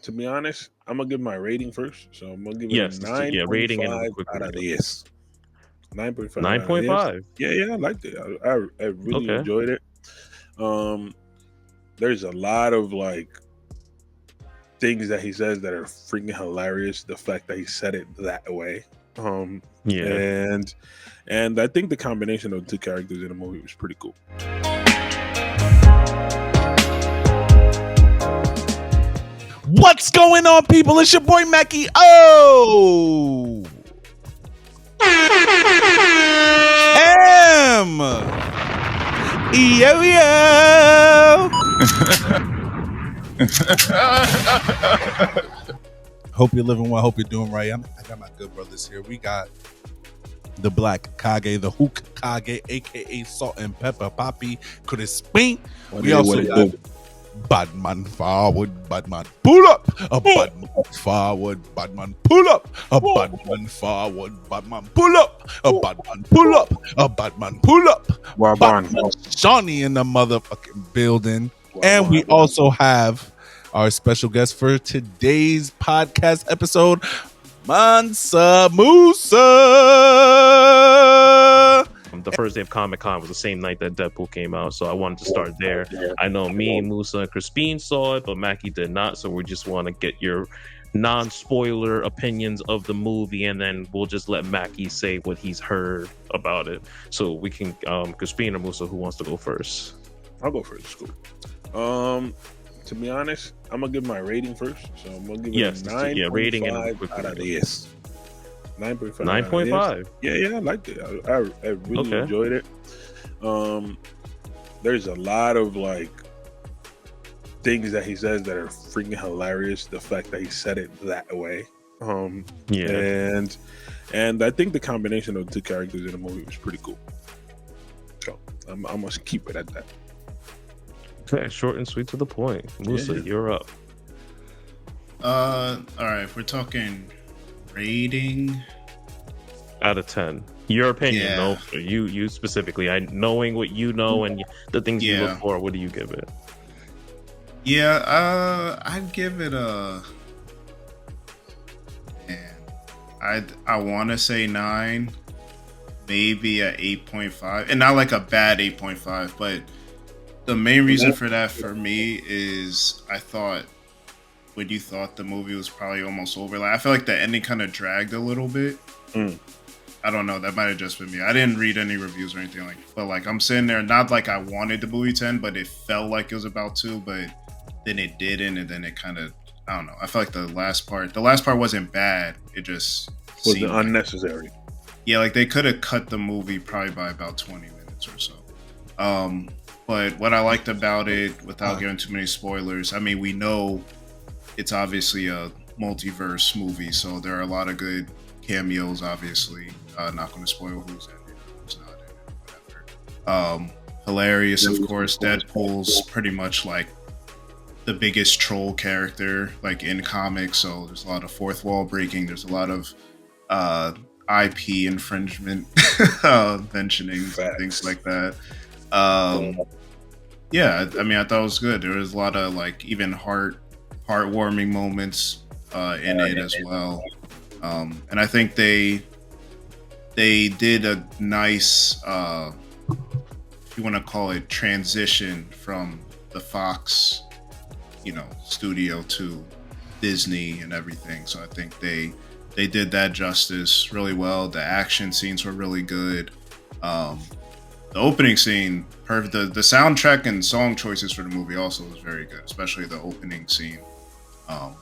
To be honest, I'm gonna give my rating first. So I'm gonna give it a Yes, yeah, rating and a 9.5 quick out of review. 10. 9.5 Nine out of point 10. five. Yeah, I liked it. I really Okay. enjoyed it. Um, there's a lot of like things that he says that are freaking hilarious. The fact that he said it that way. Um, Yeah. and I think the combination of the two characters in the movie was pretty cool. What's going on, people? It's your boy Macky. Oh, M. Yo yo. Hope you're living well. Hope you're doing right. I got my good brothers here. We got the Black Kage, the Hook Kage, aka Salt and Pepper Poppy, Crispin. We also got Badman forward, Badman pull up, a Badman forward, Badman pull up, a Badman forward, Badman pull up, a Badman pull up, a Badman pull up. Badman Shawny in the motherfucking building. And we also have our special guest for today's podcast episode, Musa. The first day of Comic-Con was the same night that Deadpool came out, so I wanted to start there. I know me, Musa, and Crispin saw it, but Macky did not, so we just want to get your non-spoiler opinions of the movie, and then we'll just let Macky say what he's heard about it. So we can, Crispin or Musa, who wants to go first? I'll go first. Cool. To be honest, I'm gonna give my rating first. So I'm gonna give it a 9.5 rating out of 10. 9.5. 9.5. Yeah, I liked it. I really enjoyed it. There's a lot of like things that he says that are freaking hilarious. The fact that he said it that way. And I think the combination of the two characters in the movie was pretty cool. So I'm gonna keep it at that. Okay, short and sweet to the point. Musa, you're up. All right, if we're talking rating out of 10, your opinion. No, you specifically. Knowing what you know and the things you look for. What do you give it? I'd give it a. I want to say 9, maybe a 8.5, and not like a bad 8.5, but the main reason for that for me is I thought when you thought the movie was probably almost over, like I feel like the ending kind of dragged a little bit. I don't know, that might have just been me. I didn't read any reviews or anything but like I'm sitting there, not like I wanted the movie to end, but it felt like it was about to, but then it didn't, and then it kind of, I don't know. I felt like the last part wasn't bad. It just was unnecessary. Yeah, like they could have cut the movie probably by about 20 minutes or so. But what I liked about it, without giving too many spoilers, I mean, we know it's obviously a multiverse movie, so there are a lot of good cameos, obviously. Not going to spoil who's in it, who's not in it, whatever. Hilarious, of course. Deadpool's pretty much like the biggest troll character, like in comics, so there's a lot of fourth wall breaking, there's a lot of IP infringement mentioning things like that. Yeah, I mean, I thought it was good. There was a lot of like even heartwarming moments in it as well, and I think they did a nice, if you want to call it, transition from the Fox, studio to Disney and everything. So I think they did that justice really well. The action scenes were really good. The opening scene, perfect. The soundtrack and song choices for the movie also was very good, especially the opening scene. So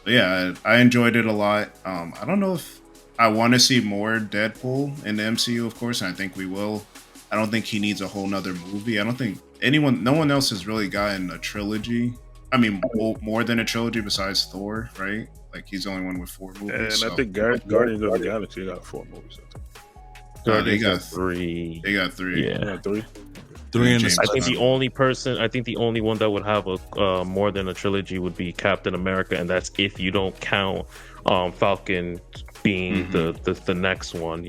yeah, I enjoyed it a lot. I don't know if I want to see more Deadpool in the MCU, of course, and I think we will. I don't think he needs a whole nother movie. I don't think no one else has really gotten a trilogy. I mean, more than a trilogy besides Thor, right? Like he's the only one with 4 movies. And I think Guardians of the Galaxy got 4 movies. They got 3. They got 3. Yeah, they got 3. 3 in I think the only one that would have a more than a trilogy would be Captain America, and that's if you don't count Falcon being the next one,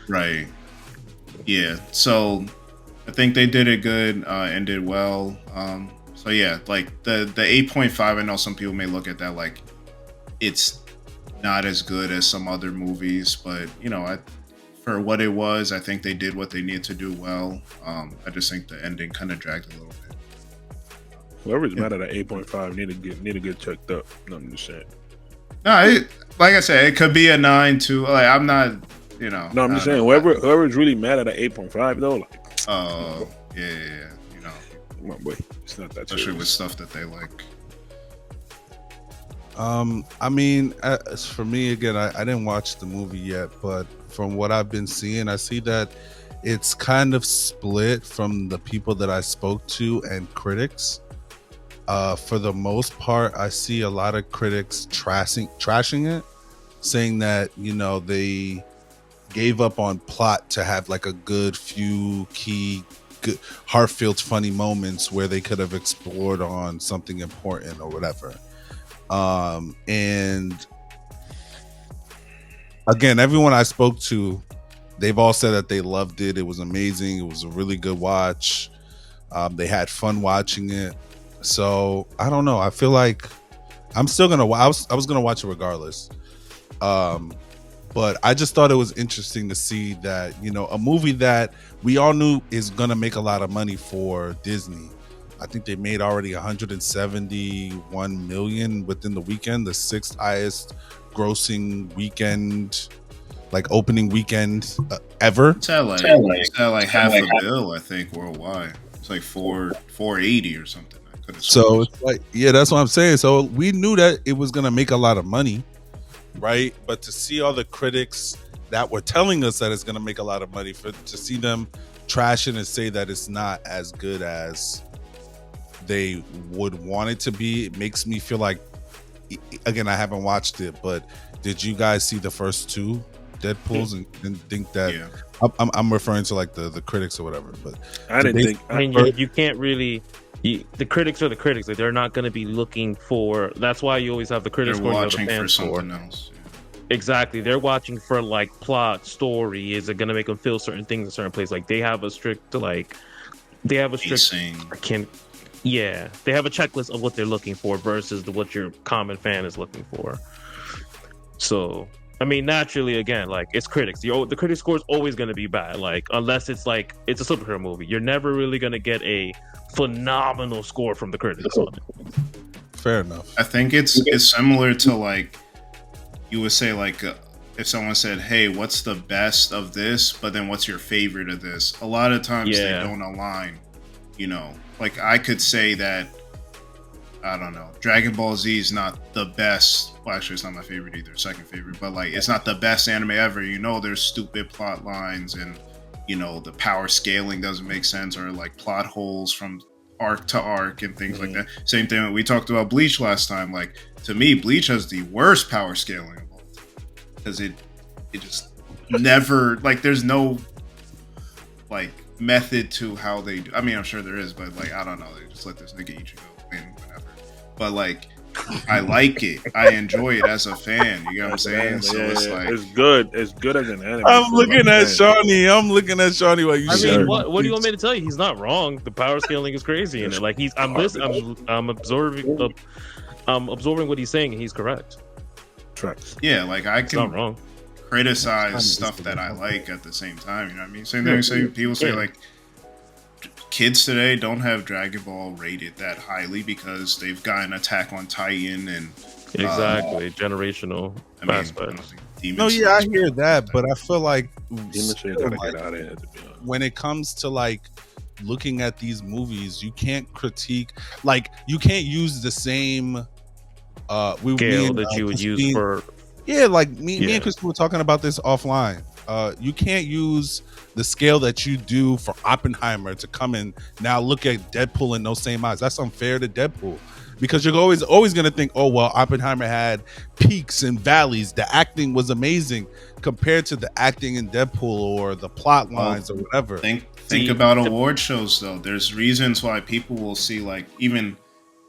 Right. Yeah. So I think they did it good and did well. So yeah, like the 8.5. I know some people may look at that like it's not as good as some other movies, but you know, for what it was, I think they did what they needed to do well. I just think the ending kind of dragged a little bit. Whoever's mad at an 8.5 need to get checked up. No, I'm just saying. No, like I said, it could be a 9 too. Like I'm not, you know. No, I'm just saying whoever's really mad at an 8.5 though, like. Oh yeah, you know. Come on, boy. It's not that. Especially with stuff that they like. I mean, as for me, again, I didn't watch the movie yet, but from what I've been seeing, I see that it's kind of split from the people that I spoke to and critics. For the most part, I see a lot of critics trashing it, saying that, you know, they gave up on plot to have like a good few key, good, heartfelt, funny moments where they could have explored on something important or whatever. And again, everyone I spoke to, they've all said that they loved it. It was amazing. It was a really good watch. They had fun watching it. So I don't know. I feel like I'm still gonna. I was gonna watch it regardless. But I just thought it was interesting to see that, you know, a movie that we all knew is gonna make a lot of money for Disney. I think they made already 171 million within the weekend, the sixth highest grossing weekend, like opening weekend ever. It's at like half a bill, I think, worldwide. It's like 480 or something. So it's like, yeah, that's what I'm saying. So we knew that it was gonna make a lot of money, right? But to see all the critics that were telling us that it's gonna make a lot of money, to see them trash it and say that it's not as good as they would want it to be, it makes me feel like, again, I haven't watched it, but did you guys see the first two Deadpools and think that? Yeah. I'm referring to like the critics or whatever, but I didn't think. I mean, you can't really. The critics are the critics. Like, they're not going to be looking for. That's why you always have the critics. They're watching for something else. Yeah. Exactly, they're watching for like plot, story. Is it going to make them feel certain things in certain place? Like they have a strict like. They have a strict. Yeah, they have a checklist of what they're looking for versus what your common fan is looking for. So, I mean, naturally, again, like it's critics. The critic score is always going to be bad. Like unless it's like it's a superhero movie, you're never really going to get a phenomenal score from the critics on it. Fair enough. I think it's similar to like you would say like if someone said, "Hey, what's the best of this?" but then what's your favorite of this? A lot of times they don't align. You know, like I could say that I don't know, Dragon Ball Z is not the best. Well, actually, it's not my favorite either. Second favorite, but like it's not the best anime ever. You know, there's stupid plot lines and. You know, the power scaling doesn't make sense, or like plot holes from arc to arc and things like that. Same thing we talked about Bleach last time. Like to me, Bleach has the worst power scaling of all because it just never like there's no like method to how they do. I mean, I'm sure there is, but like I don't know. They just let this nigga Ichigo win whatever. But like. I like it. I enjoy it as a fan. You know what I'm saying? So it's like it's good. It's good as an anime. I'm looking at Shawny. While you. I mean, what do you want me to tell you? He's not wrong. The power scaling is crazy in it. Like I'm listening. I'm absorbing what he's saying, and he's correct. Tracks. Yeah, like I can not wrong. Criticize stuff that I like at the same time. You know what I mean? Same thing. Say people say like. Kids today don't have Dragon Ball rated that highly because they've gotten Attack on Titan and exactly generational aspects. No, yeah, I hear that, but I feel like when it comes to like looking at these movies, you can't critique, like you can't use the same scale that you would use for. Yeah, like me and Crispin were talking about this offline. You can't use the scale that you do for Oppenheimer to come in now look at Deadpool in those same eyes. That's unfair to Deadpool because you're always going to think, oh well, Oppenheimer had peaks and valleys. The acting was amazing compared to the acting in Deadpool or the plot lines or whatever. Think about award shows though. There's reasons why people will see like even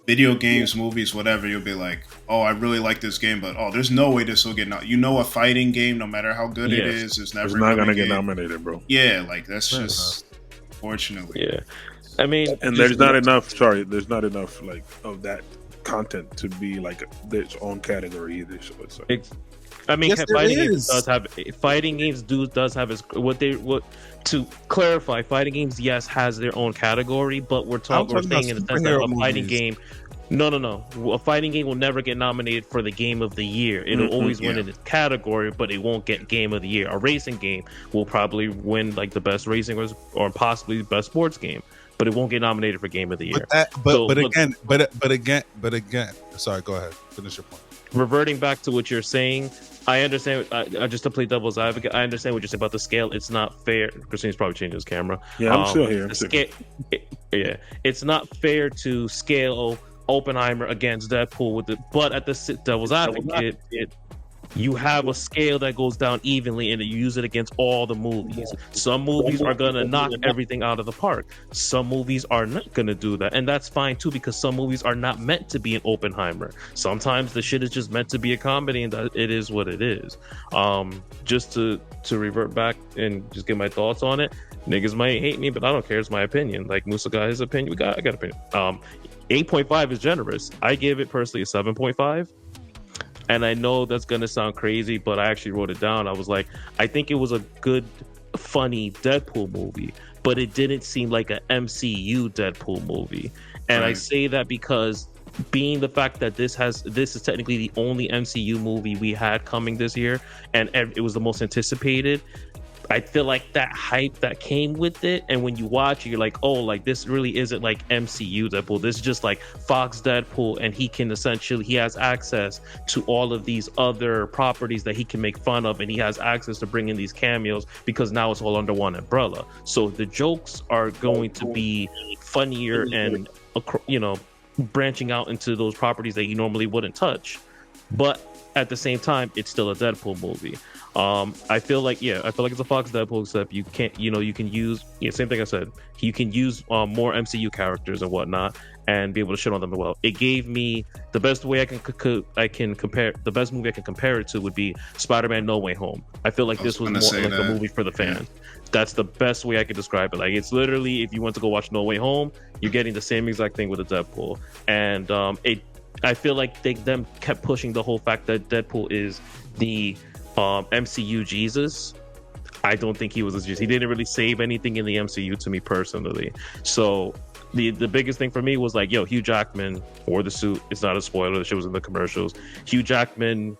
video games, movies, whatever, you'll be like, oh, I really like this game, but there's no way this will get nominated. You know, a fighting game, no matter how good it is, it's never not gonna get nominated, bro. Yeah, like that's just unfortunately. Yeah. I mean, and there's not enough. Sorry, there's not enough like of that content to be like its own category either. So it's like, I mean, Yes, there fighting games is. does have does have what to clarify. Fighting games, yes, has their own category, but we're talking saying in the about sense that a superhero fighting movies. game. No. A fighting game will never get nominated for the game of the year. It'll always win in its category, but it won't get game of the year. A racing game will probably win like the best racing or possibly the best sports game, but it won't get nominated for game of the year. But again. Sorry, go ahead. Finish your point. Reverting back to what you're saying, I understand. Just to play devil's advocate, I understand what you're saying about the scale. It's not fair. Christine's probably changing his camera. Yeah, I'm still here. It's not fair to scale Oppenheimer against Deadpool with it, but at the devil's advocate, you have a scale that goes down evenly and you use it against all the movies. Some movies are going to knock everything out of the park. Some movies are not going to do that. And that's fine too, because some movies are not meant to be an Oppenheimer. Sometimes the shit is just meant to be a comedy and that it is what it is. Just to revert back and just give my thoughts on it. Niggas might hate me, but I don't care. It's my opinion. Like Musa got his opinion. I got opinion. 8.5 is generous. I give it personally a 7.5. And I know that's going to sound crazy, but I actually wrote it down. I was like, I think it was a good, funny Deadpool movie, but it didn't seem like an MCU Deadpool movie. And I say that because being the fact that this is technically the only MCU movie we had coming this year, and it was the most anticipated, I feel like that hype that came with it, and when you watch it, you're like, oh, like this really isn't like MCU Deadpool. This is just like Fox Deadpool, and he has access to all of these other properties that he can make fun of, and he has access to bring in these cameos because now it's all under one umbrella. So the jokes are going to be funnier and, branching out into those properties that you normally wouldn't touch. But at the same time, it's still a Deadpool movie. I feel like it's a Fox Deadpool, except you can't, you can use, same thing I said, you can use more MCU characters and whatnot and be able to shit on them as well. It gave me the best way I can compare, the best movie I can compare it to would be Spider-Man No Way Home. I feel like this was more like a movie for the fans. That's the best way I could describe it. Like, it's literally, if you want to go watch No Way Home, you're getting the same exact thing with a Deadpool. And I feel like them kept pushing the whole fact that Deadpool is the MCU Jesus. I don't think he was a Jesus. He didn't really save anything in the MCU to me personally. So the biggest thing for me was like, Hugh Jackman wore the suit. It's not a spoiler. The shit was in the commercials. Hugh Jackman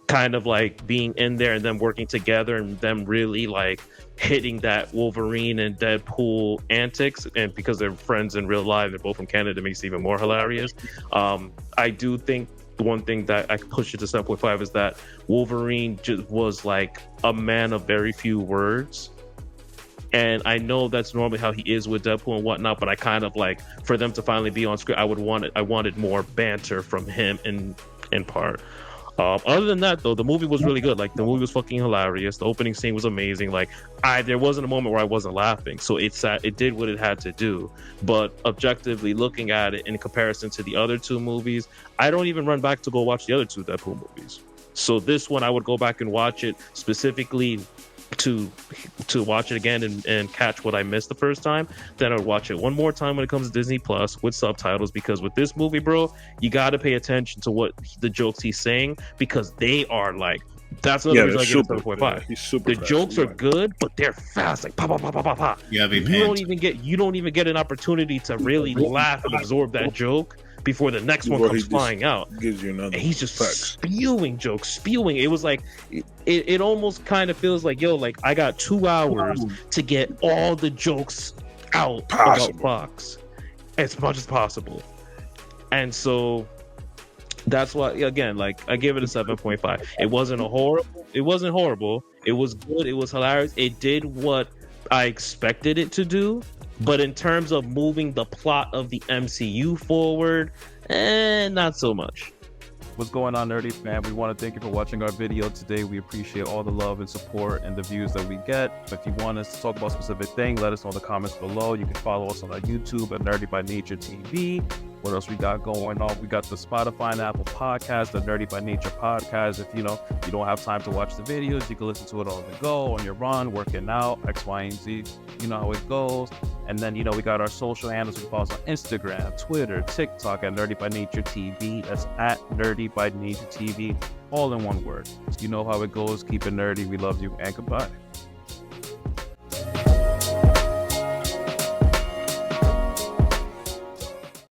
kind of like being in there and them working together and them really like hitting that Wolverine and Deadpool antics, and because they're friends in real life, they're both from Canada, it makes it even more hilarious. I do think the one thing that I could push it to 7.5 is that Wolverine just was like a man of very few words. And I know that's normally how he is with Deadpool and whatnot, but I kind of like, for them to finally be on screen, I wanted more banter from him in part. Other than that, though, the movie was really good. Like, the movie was fucking hilarious. The opening scene was amazing. Like, there wasn't a moment where I wasn't laughing. So it did what it had to do. But objectively looking at it in comparison to the other two movies, I don't even run back to go watch the other two Deadpool movies. So this one, I would go back and watch it specifically to watch it again and catch what I missed the first time. Then I would watch it one more time when it comes to Disney Plus with subtitles, because with this movie, bro, you got to pay attention to what the jokes he's saying, because they are like, that's another reason I give it 7.5. The jokes are good, but they're fast, like pop, pop, pop, pop, pop, pop. You don't even get an opportunity to really laugh and absorb that joke before the next one comes flying out. Gives you another. And he's just spewing jokes. It was like, it almost kind of feels like, like I got 2 hours to get all the jokes out about Fox as much as possible. And so that's why, again, like, I give it a 7.5. It wasn't horrible. It was good. It was hilarious. It did what I expected it to do. But in terms of moving the plot of the MCU forward, not so much. What's going on, Nerdy fam? We want to thank you for watching our video today. We appreciate all the love and support and the views that we get. If you want us to talk about a specific thing, let us know in the comments below. You can follow us on our YouTube at Nerdy by Nature TV. What else we got going on? We got the Spotify and Apple podcast, the Nerdy by Nature podcast. If you don't have time to watch the videos, you can listen to it on the go, on your run, working out, X, Y, and Z. You know how it goes. And then, we got our social handles. You can follow us on Instagram, Twitter, TikTok at Nerdy by Nature TV. That's at Nerdy by Nature TV, all in one word. You know how it goes. Keep it nerdy. We love you, and goodbye.